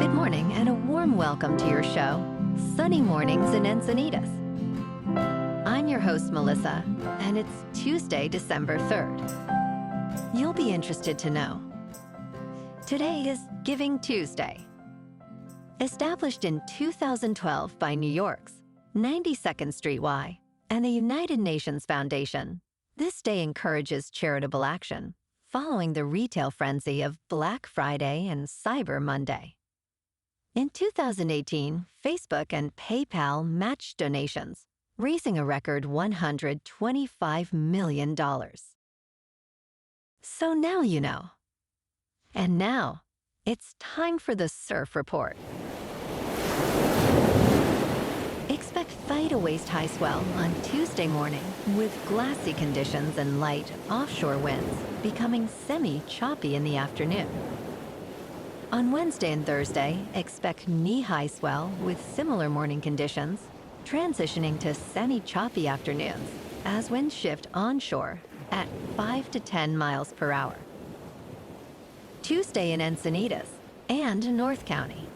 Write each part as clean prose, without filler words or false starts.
Good morning and a warm welcome to your show, Sunny Mornings in Encinitas. I'm your host, Melissa, and it's Tuesday, December 3rd. You'll be interested to know. Today is Giving Tuesday. Established in 2012 by New York's 92nd Street Y and the United Nations Foundation, this day encourages charitable action following the retail frenzy of Black Friday and Cyber Monday. In 2018, Facebook and PayPal matched donations, raising a record $125 million. So now you know. And now, it's time for the Surf Report. Expect thigh to waist-high swell on Tuesday morning with glassy conditions and light offshore winds becoming semi-choppy in the afternoon. On Wednesday and Thursday, expect knee-high swell with similar morning conditions, transitioning to semi-choppy afternoons as winds shift onshore at 5 to 10 miles per hour. Tuesday in Encinitas and North County.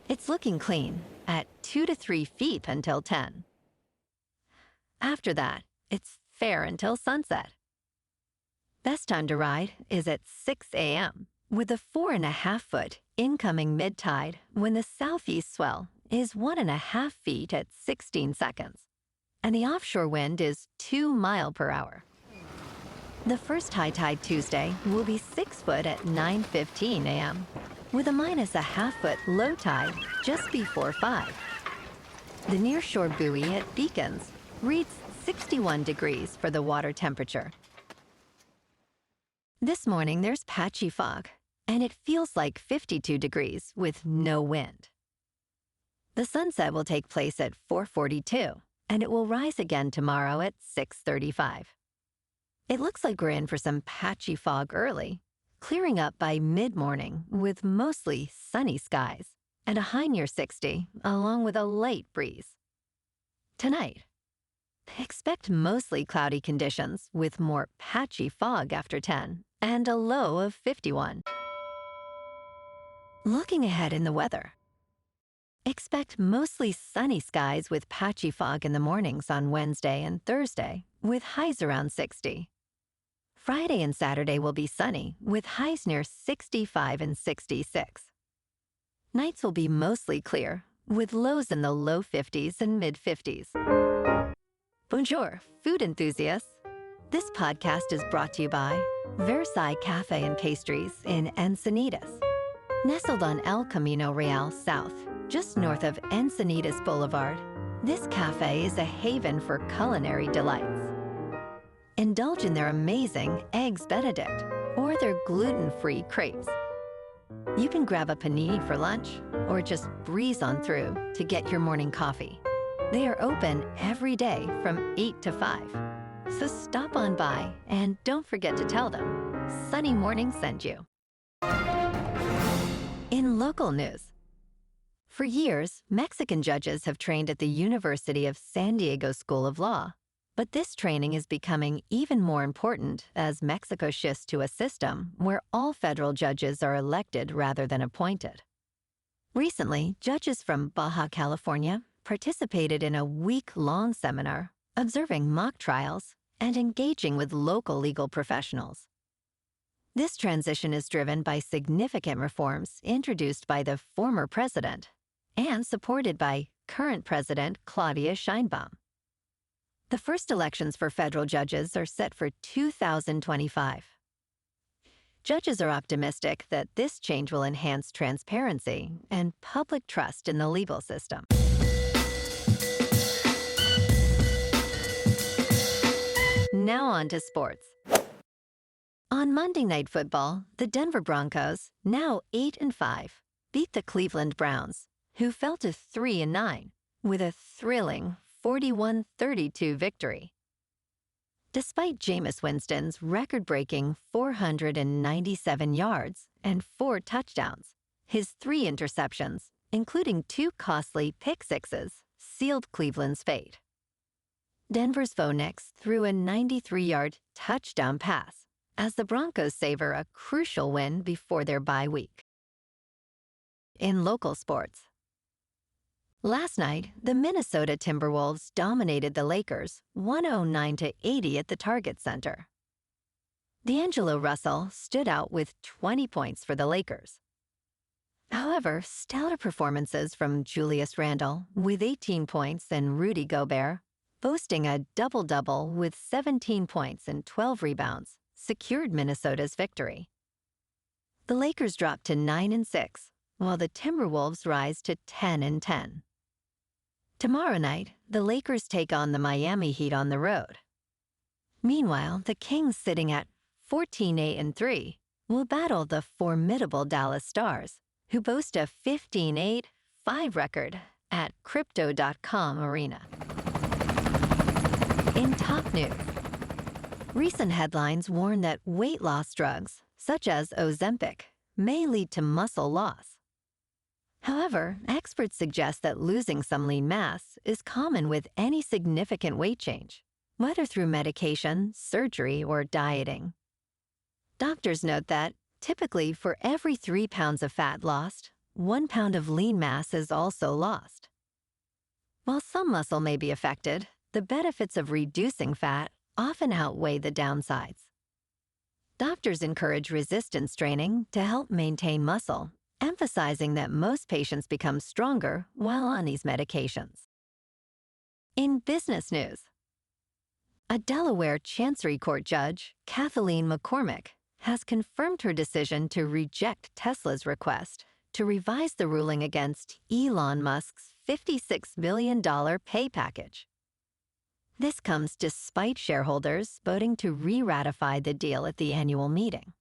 It's looking clean at 2 to 3 feet until 10. After that, it's fair until sunset. Best time to ride is at 6 a.m. with a 4.5-foot incoming mid-tide when the southeast swell is 1.5 feet at 16 seconds, and the offshore wind is 2 miles per hour. The first high tide Tuesday will be 6 foot at 9:15 a.m., with a -0.5-foot low tide just before 5. The nearshore buoy at Beacons reads 61 degrees for the water temperature. This morning there's patchy fog, and it feels like 52 degrees with no wind. The sunset will take place at 4:42, and it will rise again tomorrow at 6:35. It looks like we're in for some patchy fog early, clearing up by mid-morning with mostly sunny skies and a high near 60, along with a light breeze. Tonight, expect mostly cloudy conditions with more patchy fog after 10 and a low of 51. Looking ahead in the weather. Expect mostly sunny skies with patchy fog in the mornings on Wednesday and Thursday, with highs around 60. Friday and Saturday will be sunny, with highs near 65 and 66. Nights will be mostly clear, with lows in the low 50s and mid-50s. Bonjour, food enthusiasts. This podcast is brought to you by Versailles Cafe and Pastries in Encinitas. Nestled on El Camino Real South, just north of Encinitas Boulevard, this cafe is a haven for culinary delights. Indulge in their amazing Eggs Benedict or their gluten-free crepes. You can grab a panini for lunch or just breeze on through to get your morning coffee. They are open every day from 8 to 5. So stop on by and don't forget to tell them Sunny Morning sent you. In local news. For years, Mexican judges have trained at the University of San Diego School of Law, but this training is becoming even more important as Mexico shifts to a system where all federal judges are elected rather than appointed. Recently, judges from Baja California participated in a week-long seminar observing mock trials and engaging with local legal professionals. This transition is driven by significant reforms introduced by the former president and supported by current President Claudia Sheinbaum. The first elections for federal judges are set for 2025. Judges are optimistic that this change will enhance transparency and public trust in the legal system. Now on to sports. On Monday Night Football, the Denver Broncos, now 8-5, beat the Cleveland Browns, who fell to 3-9, with a thrilling 41-32 victory. Despite Jameis Winston's record-breaking 497 yards and 4 touchdowns, his 3 interceptions, including 2 costly pick sixes, sealed Cleveland's fate. Denver's Bo Nix threw a 93-yard touchdown pass as the Broncos savor a crucial win before their bye week. in local sports. Last night, the Minnesota Timberwolves dominated the Lakers 109-80 at the Target Center. D'Angelo Russell stood out with 20 points for the Lakers. However, stellar performances from Julius Randle with 18 points and Rudy Gobert, boasting a double-double with 17 points and 12 rebounds, secured Minnesota's victory. The Lakers dropped to 9-6, while the Timberwolves rise to 10-10. Tomorrow night, the Lakers take on the Miami Heat on the road. Meanwhile, the Kings, sitting at 14-8-3, will battle the formidable Dallas Stars, who boast a 15-8-5 record at Crypto.com Arena. In top news, recent headlines warn that weight loss drugs, such as Ozempic, may lead to muscle loss. However, experts suggest that losing some lean mass is common with any significant weight change, whether through medication, surgery, or dieting. Doctors note that, typically for every 3 pounds of fat lost, 1 pound of lean mass is also lost. While some muscle may be affected, the benefits of reducing fat often outweigh the downsides. Doctors encourage resistance training to help maintain muscle, emphasizing that most patients become stronger while on these medications. In business news, a Delaware Chancery Court judge, Kathleen McCormick, has confirmed her decision to reject Tesla's request to revise the ruling against Elon Musk's $56 billion pay package. This comes despite shareholders voting to re-ratify the deal at the annual meeting.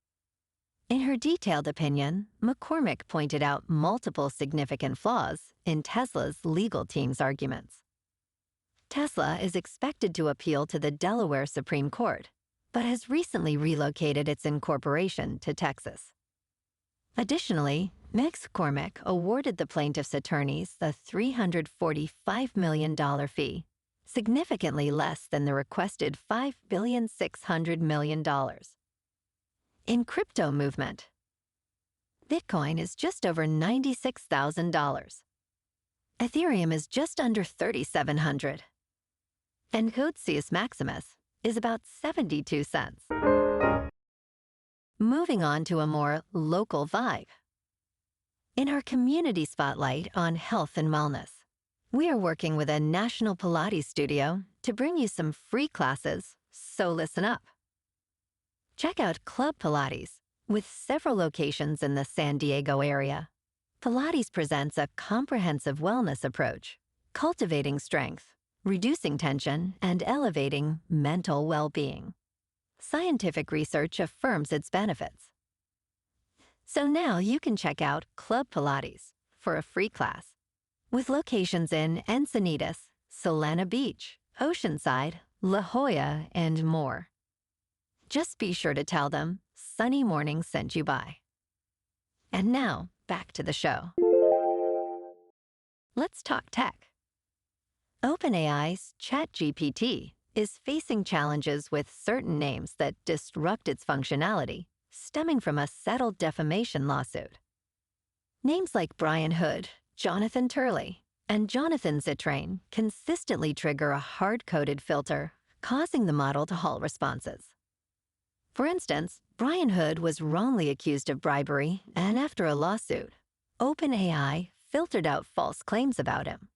In her detailed opinion, McCormick pointed out multiple significant flaws in Tesla's legal team's arguments. Tesla is expected to appeal to the Delaware Supreme Court, but has recently relocated its incorporation to Texas. Additionally, McCormick awarded the plaintiff's attorneys a $345 million fee, significantly less than the requested $5.6 billion. In crypto movement, Bitcoin is just over $96,000. Ethereum is just under $3,700. And Codecius Maximus is about 72 cents. Moving on to a more local vibe. In our community spotlight on health and wellness, we are working with a national Pilates studio to bring you some free classes, so listen up. Check out Club Pilates, with several locations in the San Diego area. Pilates presents a comprehensive wellness approach, cultivating strength, reducing tension, and elevating mental well-being. Scientific research affirms its benefits. So now you can check out Club Pilates for a free class, with locations in Encinitas, Solana Beach, Oceanside, La Jolla, and more. Just be sure to tell them Sunny Morning sent you by. And now, back to the show. Let's talk tech. OpenAI's ChatGPT is facing challenges with certain names that disrupt its functionality, stemming from a settled defamation lawsuit. Names like Brian Hood, Jonathan Turley, and Jonathan Zittrain consistently trigger a hard-coded filter, causing the model to halt responses. For instance, Brian Hood was wrongly accused of bribery, and after a lawsuit, OpenAI filtered out false claims about him.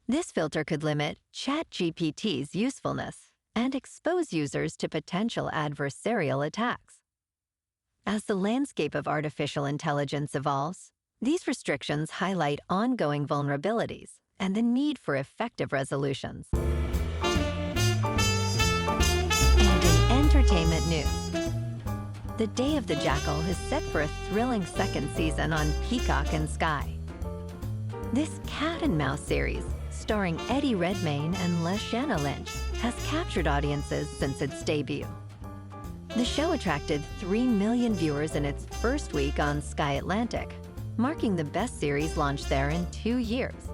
This filter could limit ChatGPT's usefulness and expose users to potential adversarial attacks. As the landscape of artificial intelligence evolves, these restrictions highlight ongoing vulnerabilities and the need for effective resolutions. And in entertainment news, The Day of the Jackal is set for a thrilling second season on Peacock and Sky. This cat and mouse series, starring Eddie Redmayne and Lashana Lynch, has captured audiences since its debut. The show attracted 3 million viewers in its first week on Sky Atlantic, marking the best series launched there in 2 years.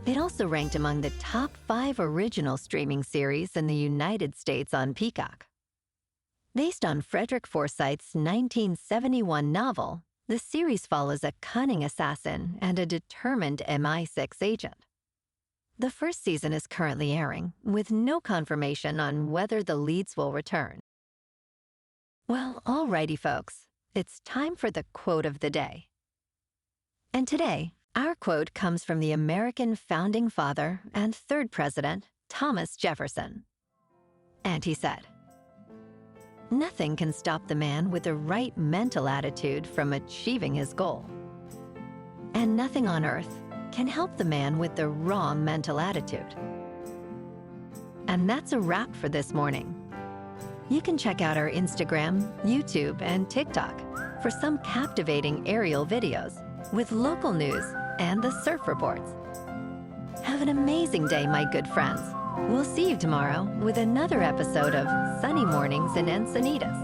It also ranked among the top 5 original streaming series in the United States on Peacock. Based on Frederick Forsyth's 1971 novel, The series follows a cunning assassin and a determined MI6 agent. The first season is currently airing, with no confirmation on whether the leads will return. Well, alrighty, folks. It's time for the quote of the day. And today, our quote comes from the American founding father and third president, Thomas Jefferson. And he said, "Nothing can stop the man with the right mental attitude from achieving his goal. And nothing on earth can help the man with the wrong mental attitude." And that's a wrap for this morning. You can check out our Instagram, YouTube, and TikTok for some captivating aerial videos with local news and the surf reports. Have an amazing day, my good friends. We'll see you tomorrow with another episode of Sunny Mornings in Encinitas.